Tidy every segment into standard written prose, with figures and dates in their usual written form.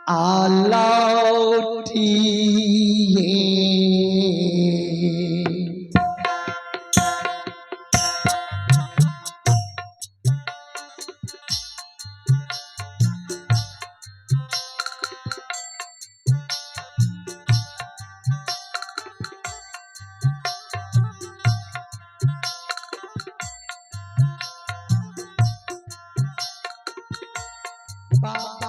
आलौठिए बाबा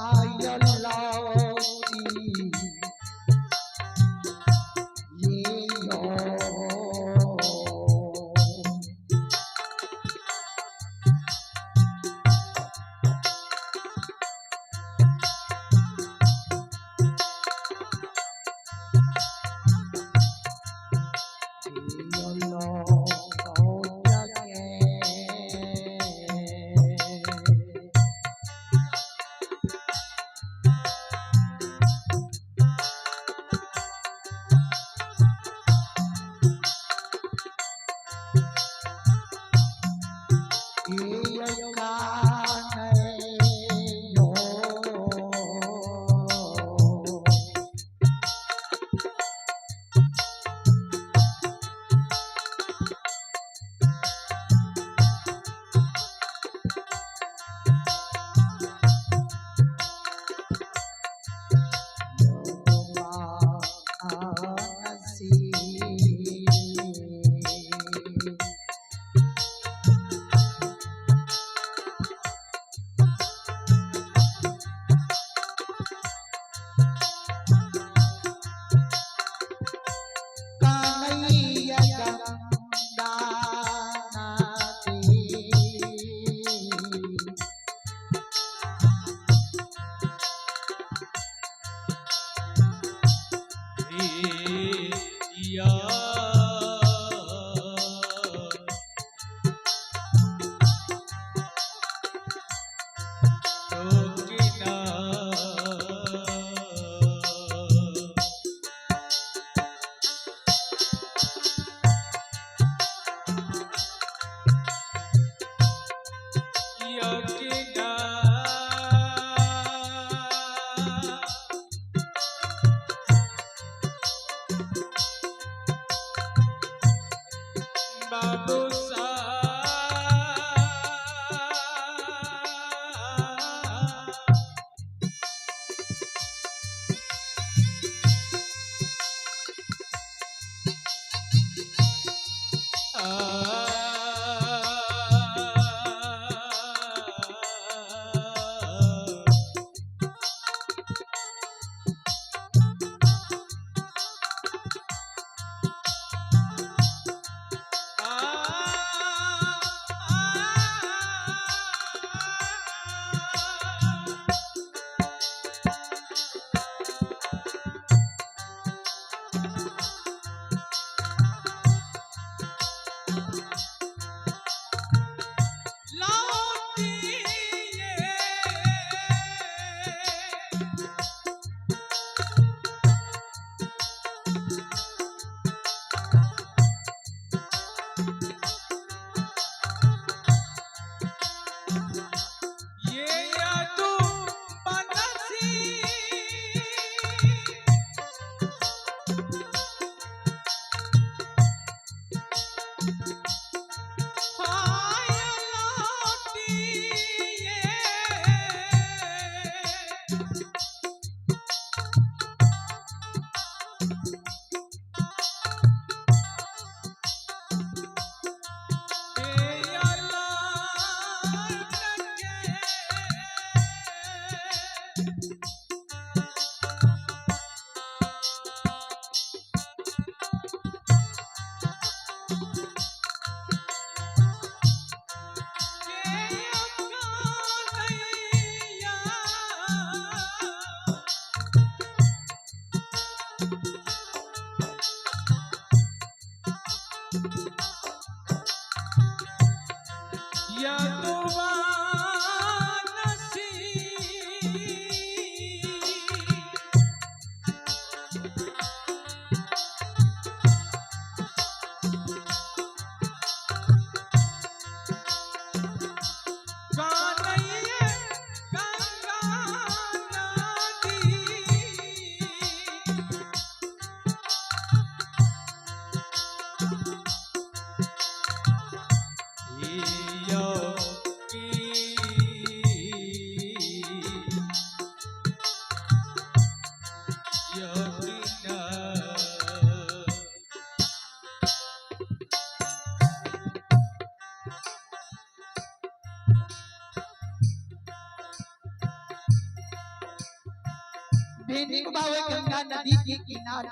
बेनी बाबा गंगा नदी के किनारे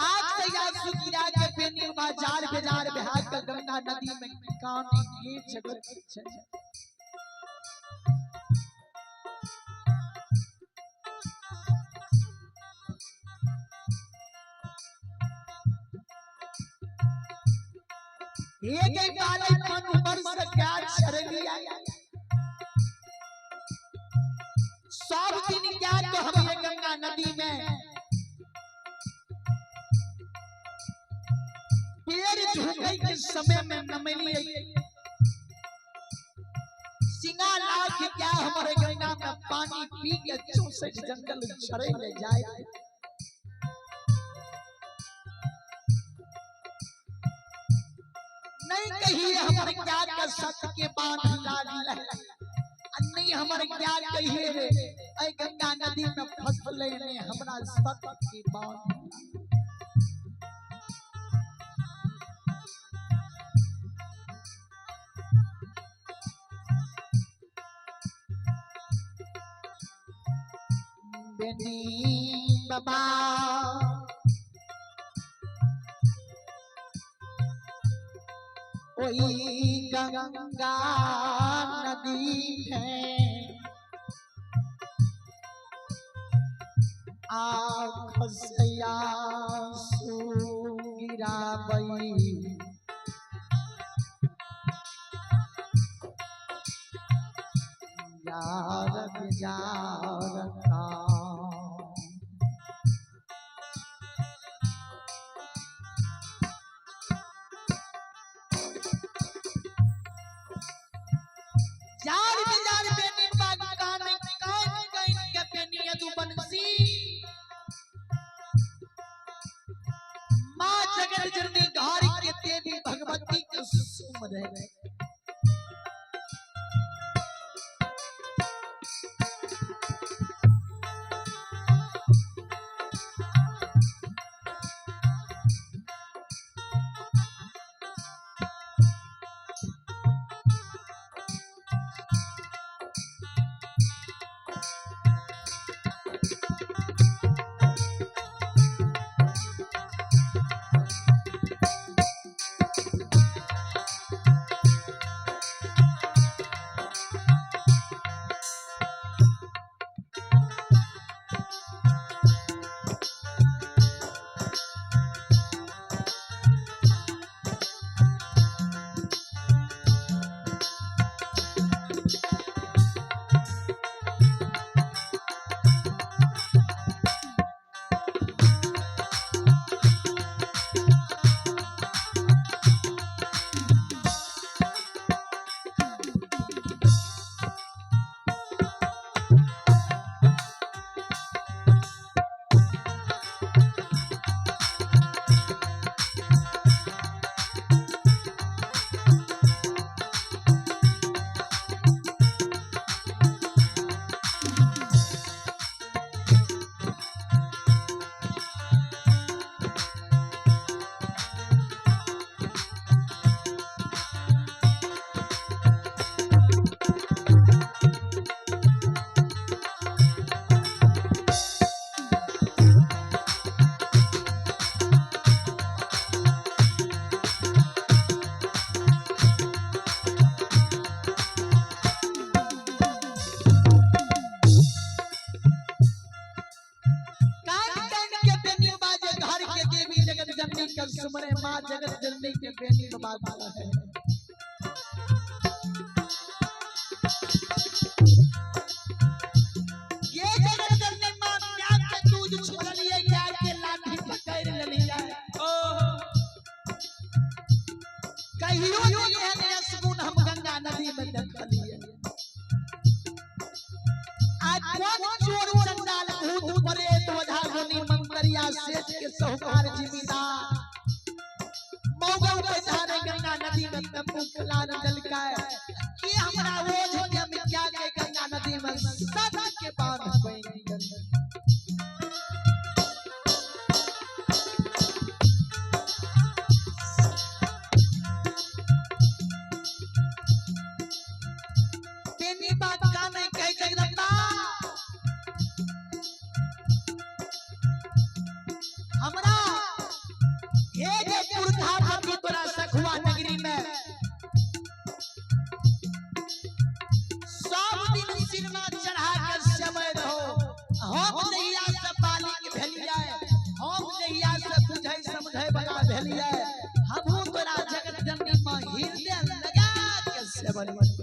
आज तैयार सुगिरा के बेनी बाजार बाजार बिहार का गंगा नदी में काम ये जगत चल एक काले मन वर्ष क्या शरणिया सब दिन क्या तो हम ये गंगा नदी में पेड़ झुके के समय में नमली सिंगा लाख क्या हमारे गंगा में पानी पी के 64 जंगल छड़े ले जाए नहीं कहिए हमारे क्या का सत्य के बांध लाल नहीं हमारे क्या कहिए रे ऐ गंगा नदी में फसले ने हमरा सत्य के बांध बेनी बाबा वही गंगा नदी है आँख से आंसू गिरावई यार यार का भगवती के सुमर है सुमरे माँ जगत जननी के बेनी बाबा है ये जगत जननी माँ प्यार के दूध छोड़ लिए प्यार के लाठी पकड़ ले लिया कहियो ये है सुकून हम गंगा नदी में देख लिए आज कौन चोर चंडाल भूत प्रेत वधा गुनी मंत्रिया सेठ के साहूकार जिमीदार गंगा नदी में तंबू खलान जल का ये हमरा रोज के हम क्या के गंगा नदी में सब के बांध बनी बेनी सबली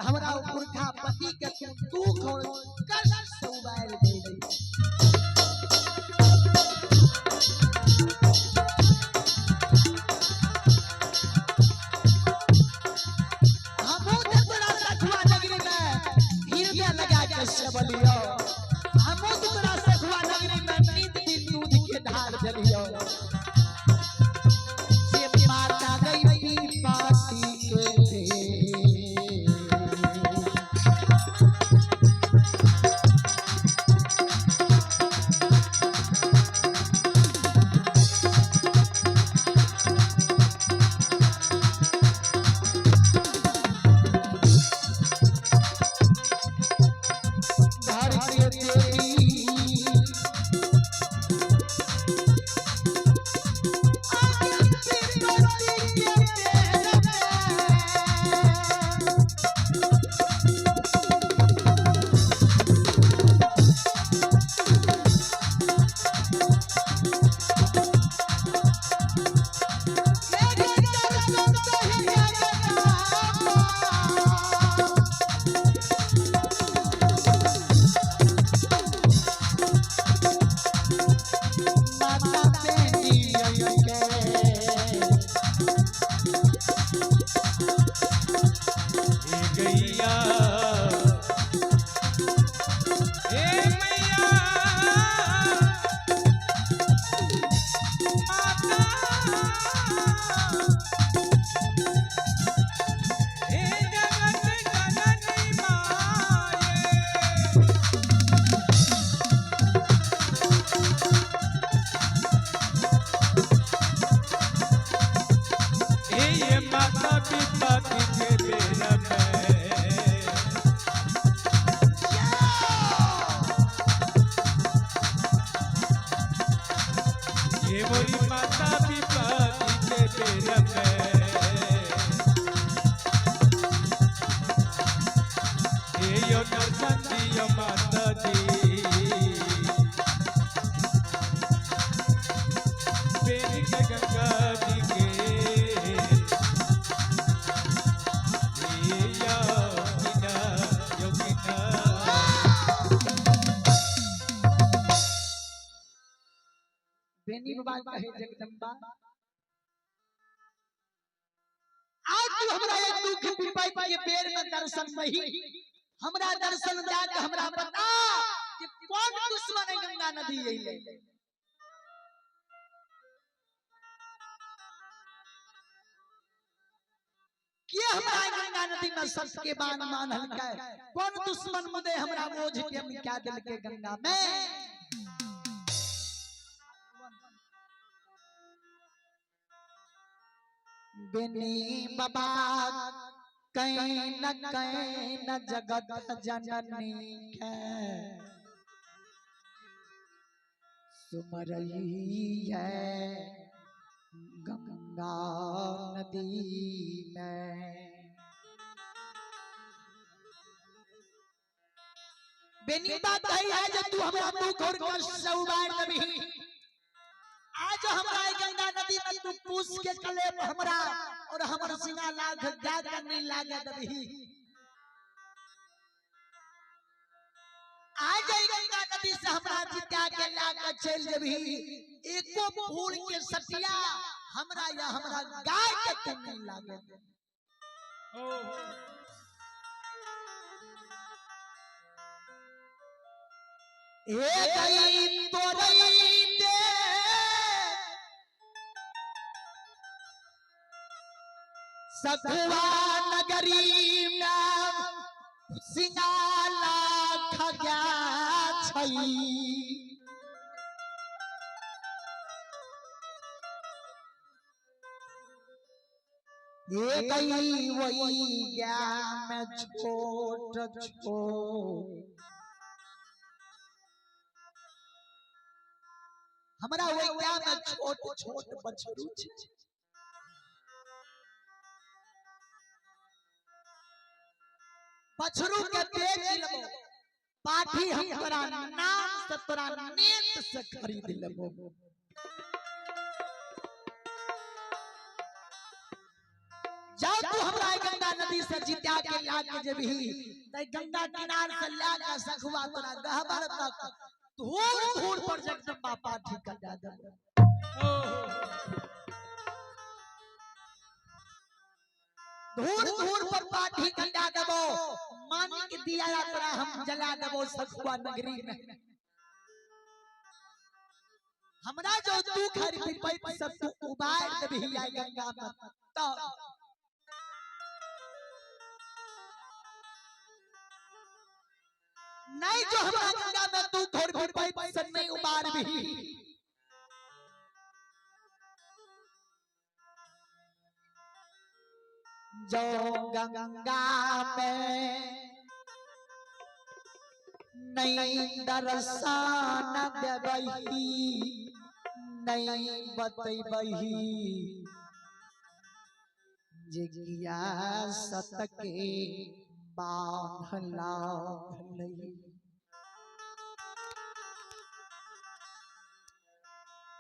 हमरा पुरखा पति के दुख और कष्ट से उबार दे हमो तोरा सखुआ नगरी में हिरया लगा के सबलियो हमो तोरा सखुआ नगरी में नींद की दूध के धार जलियो से माता गई पाती के बेनी बाबा कहे जगदम्बा आज तू हमरा एक दुख विपद के बेर में दर्शन नहीं हमरा दर्शन जाके हमरा बता कि कौन दुश्मन है गंगा नदी अइले के हमरा गंगा नदी में सस के बाण मानल के कौन दुश्मन मुदे हमरा बोझ के मिटा दिल के गंगा में बेनी बाबा कहीं न जगत जननी के सुमरई है गंगा नदी में बेनी बात है जो तू हमरा दुख और कष्ट से उबार देबी आज हमरा गंगा नदी में तू पूछ के कले हमरा और हमर सिंगा लाख जाकर नहीं लागे देबी आ जाई गंगा नदी से हमरा जिता के लाके चल जेबी एको फूल के सटिया हमरा या हमरा गाय के तुम नहीं लागे ए गई तोरई दे सखुआ नगरी में सिंगाला खगा छई ये गई वही गया मैं छोट छोट हमरा वही गया मैं छोट छोट बछरू छे बछरू के बेच लेबो पाठी हम तोरा नाम से तोरा नेत से खरीद लेबो जाओ तू हमरा गंगा नदी से जिता के लाके जेबी तै गंगा किनार से लाके सखुआ तोरा गहबर तक धूर धूर पर जगदम्बा पाठी कर जा दे धूर धूर पर पाठी कंडा देबो मानिक दिया तोरा हम जला देबो सखुआ नगरी में हमरा जो तू खरी पैप सब तू उबार देबी आई गंगा में तो नहीं जो हमरा गंगा में तू घर भी पैप सब नहीं उबार भी जो गंगा में नहीं दर्शन देबही नहीं बतैबही जिगिया सतके बांधला भलई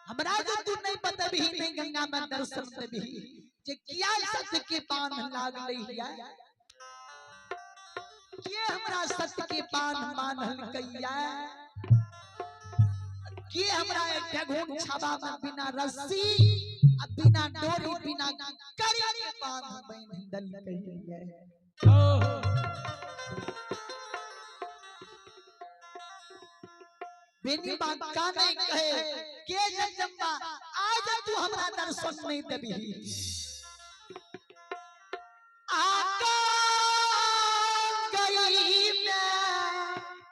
हमरा जो तू नहीं बतबही नहीं गंगा में दर्शन देबही जे किया सत्य के बांध लागलई है के हमरा सत्य के बांध मानल कइया के हमरा एकटा घोट छाबा में बिना रस्सी आ बिना डोरी बिना करी के बांध बांधल कइया बेनी बात का नहीं कहे के जगदम्बा आज तू हमरा दर्शन नहीं देबी आका गई मैं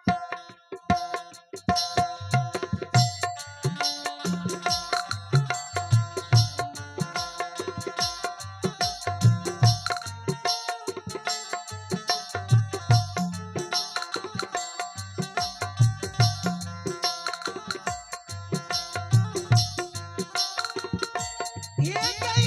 ये गई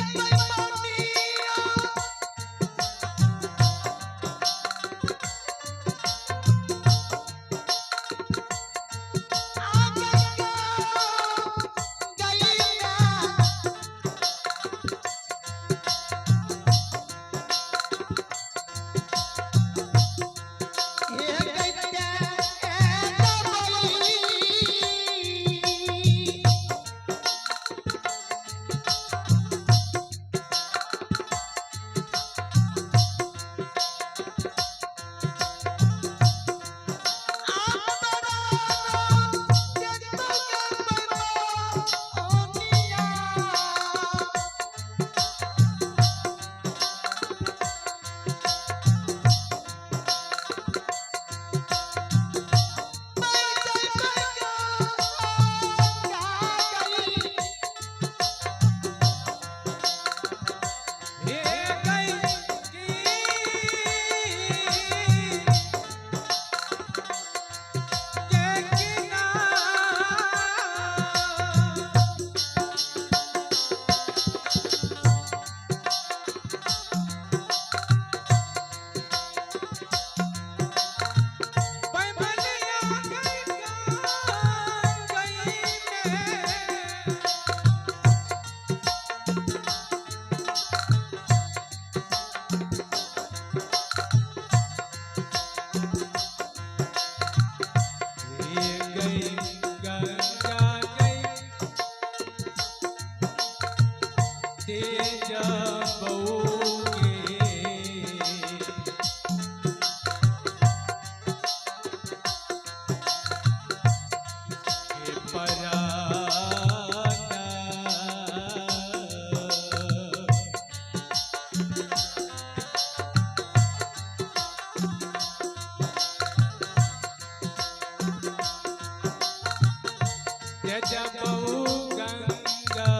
गजबऊ गंगा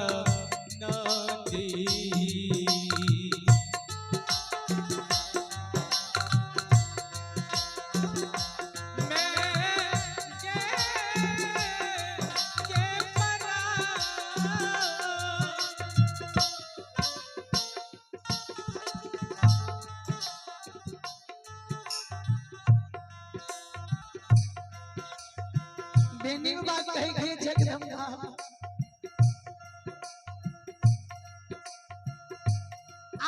नदी बेनी बात कही गई जगदम्बा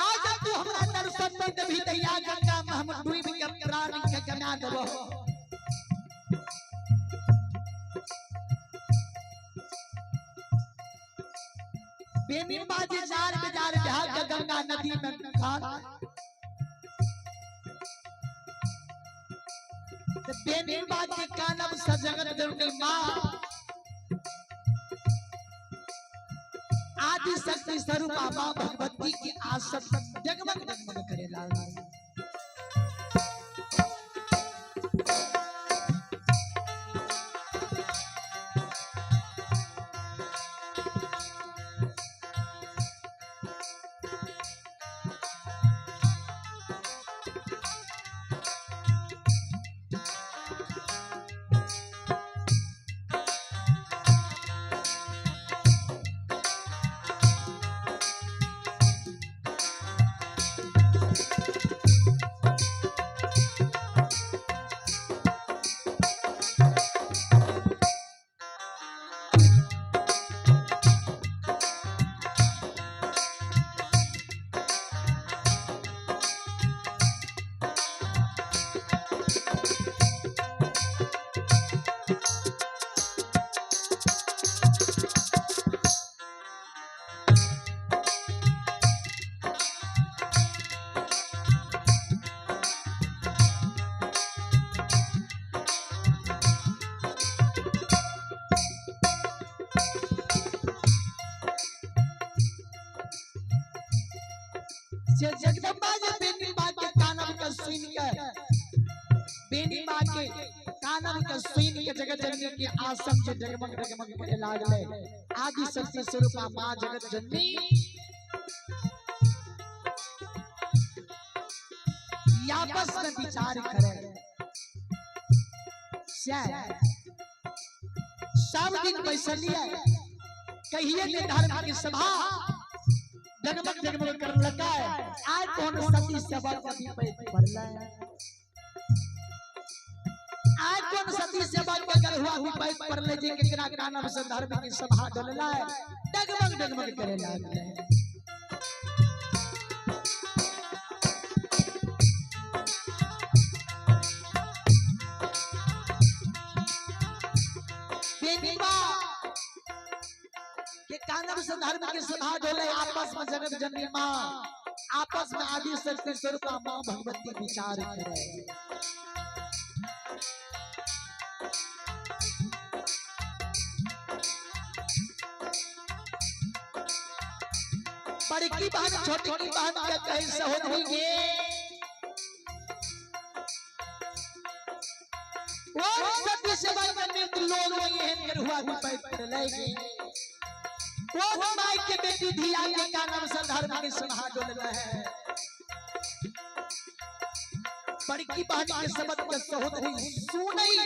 आज तू हमरा दर्शन में देवी दैया गंगा महमूद डूब के प्राण के गना देबो बेनी बाजी जार बेजार बिहार के गंगा नदी में खान बेनी बाजी कानब सजगत जननी मां आदि शक्ति स्वरूप मां भगवती की आसत जगमग जगमग करे लाल जगदम्बा जी बेनी बात के कानन का सुन के बेनी बात के कानन का सुन के जगत जननी के आसम से जगमग जगमग करे लागले आदि शक्ति स्वरूपा मां जगत जननी आपस में विचार करे सब दिन बैसलिए कहिए ने धर्म की सभा जगमग जगमग कर लगा है आज कौन सती सभा कभी पड़ला है आज कौन सती सभा के कर हुआ भी पैर पर ले जे केकरा कानब से धर्म की सभा डलला है जगमग जगमग करे लागले बेनीबा के कानब से धर्म की सभा डोले आपस में जगत जननी मां आपस में आदि शक्ति स्वरूपा मां भगवती विचार करे बड़ी बहन छोटी की बहन के कहे सहोदरी के वो सती सेवा करने के लोग ये कर हुआ भी पैर लेगी वो माई के बेटी धिया के कानब से धर्म के सभा डोलना है बड़ी बहन के शब्द के सहोदरी सुनई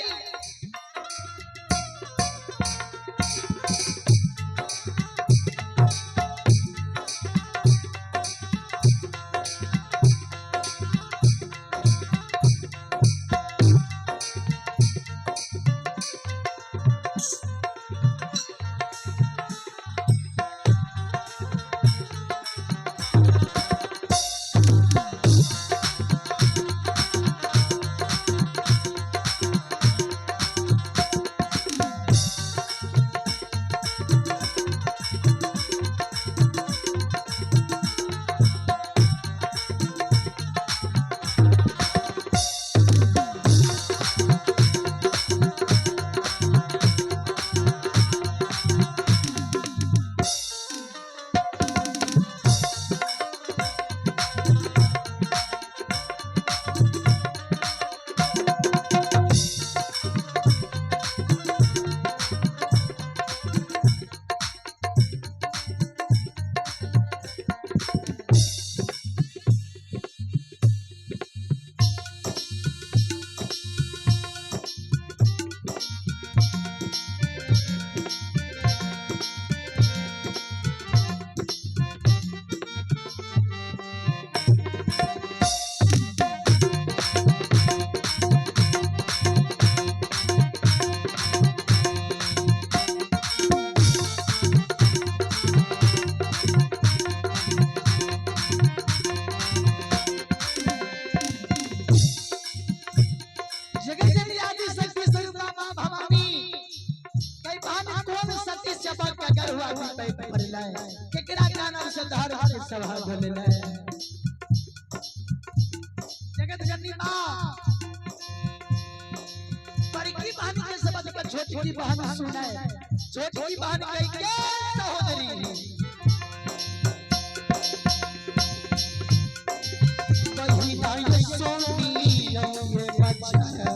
बोलेला केकरा का नाम से धर्म के सभा बोलेला जगत जननी मां बड़की बहन के समझ में छोटी की बहन सुने छोटी की बहन कह के सहोदरी बहिना ये सोनी ये बच्चा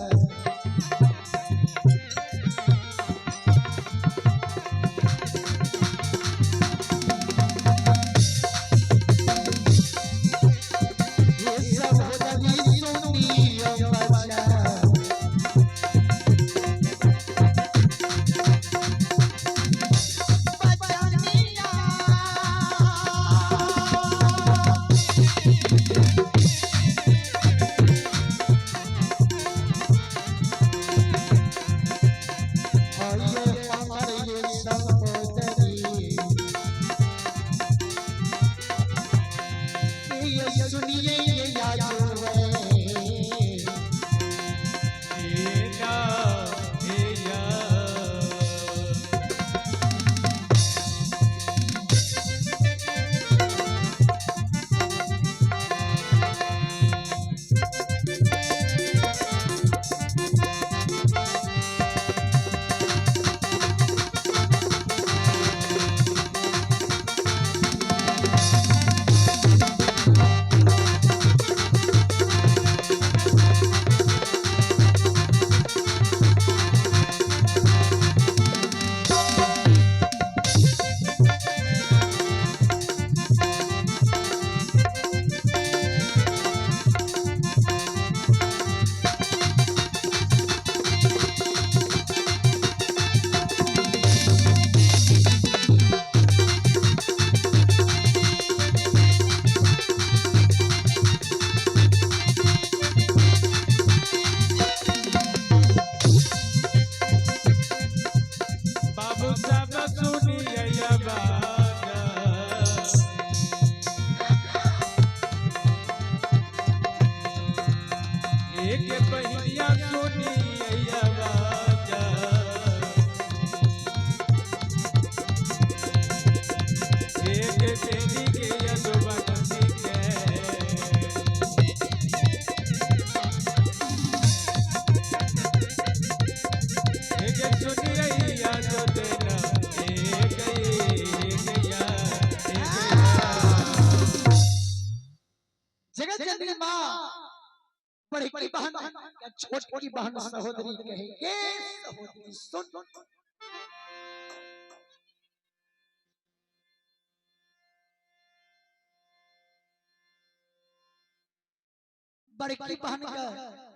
जगत जननी मां बड़ी की बहन या छोटी की बहन सहोदरी कहेंगे सहोदरी सुन बड़ी की बहन का